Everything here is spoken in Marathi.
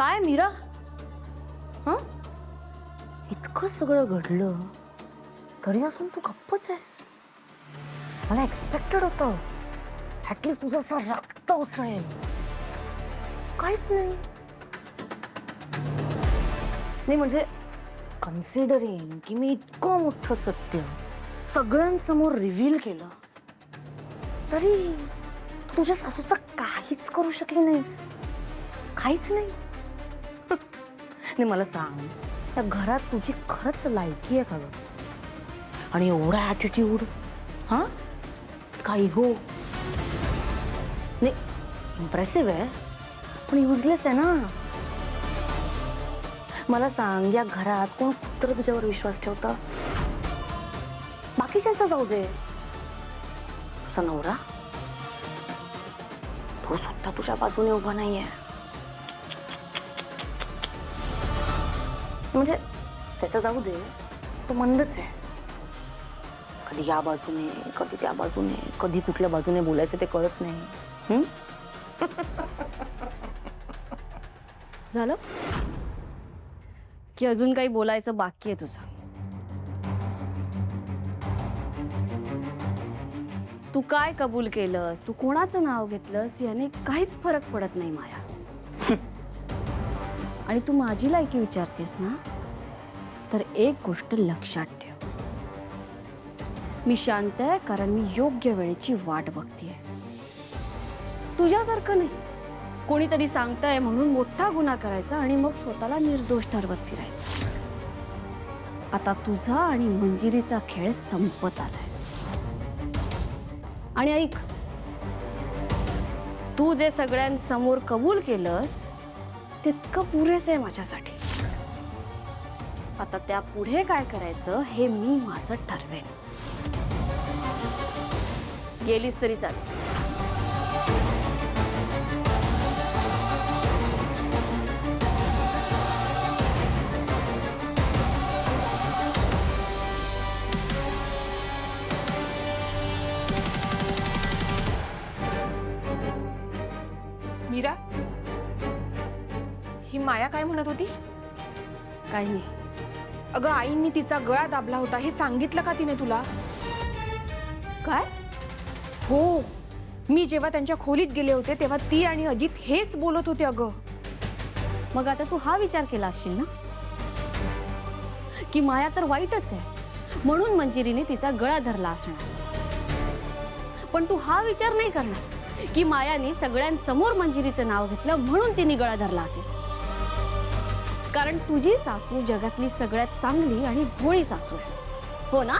काय मीरा? हं? इतकं सगळं घडलं तरी असून तू गप्पच आहेस. मला एक्सपेक्टेड होतं ऍटलीस्ट तुझं असं रक्त उसळेल. काहीच नाही. नाही म्हणजे कन्सिडरिंग की मी इतकं मोठं सत्य सगळ्यांसमोर रिव्हील केलं तरी तू तुझ्या सासूचं काहीच करू शकली नाहीस. काहीच नाही. नाही मला सांग, त्या घरात तुझी खरंच लायकी आहे का ग? आणि एवढा ॲटिट्यूड, हा का इगो? नाही इम्प्रेसिव्ह आहे पण युजलेस आहे ना. मला सांग, या घरात कोण कुत्र तुझ्यावर विश्वास ठेवतं? बाकीच्यांचा जाऊ दे, तुझा नवरा तो सुद्धा तुझ्या बाजूने उभा नाहीये. म्हणजे त्याचं जाऊ दे, तो मंदच आहे. कधी या बाजूने कधी त्या बाजूने, कधी कुठल्या बाजूने बोलायचं ते कळत नाही. झालं की अजून काही बोलायचं बाकी आहे तुझं? तू काय कबूल केलंस, तू कोणाचं नाव घेतलंस याने काहीच फरक पडत नाही माया. आणि तू माझी लायकी विचारतेस ना, तर एक गोष्ट लक्षात ठेव. मी शांत आहे कारण मी योग्य वेळेची वाट बघतेय. तुझ्यासारखं नाही कोणीतरी सांगताय म्हणून मोठा गुन्हा करायचा आणि मग स्वतःला निर्दोष ठरवत फिरायचं. आता तुझा आणि मंजिरीचा खेळ संपत आलाय. आणि ऐक, तू जे सगळ्यांसमोर कबूल केलंस तितकं पुरेसं आहे माझ्यासाठी. आता त्या पुढे काय करायचं हे मी माझं ठरवेन. गेलीस तरी चालेल. मीरा, ही माया काय म्हणत होती? काही नाही. अगं आईंनी तिचा गळा दाबला होता हे सांगितलं का तिने तुला? काय? हो, मी जेव्हा त्यांच्या खोलीत गेले होते तेव्हा ती आणि अजित हेच बोलत होते. अगं मग आता तू हा विचार केला असशील ना की माया तर वाईटच आहे म्हणून मंजिरीने तिचा गळा धरला असणार. पण तू हा विचार नाही करणार की मायाने सगळ्यांसमोर मंजिरीचं नाव घेतलं म्हणून तिने गळा धरला असेल. कारण तुझी सासू जगातली सगळ्यात चांगली आणि भोळी सासू आहे, हो ना?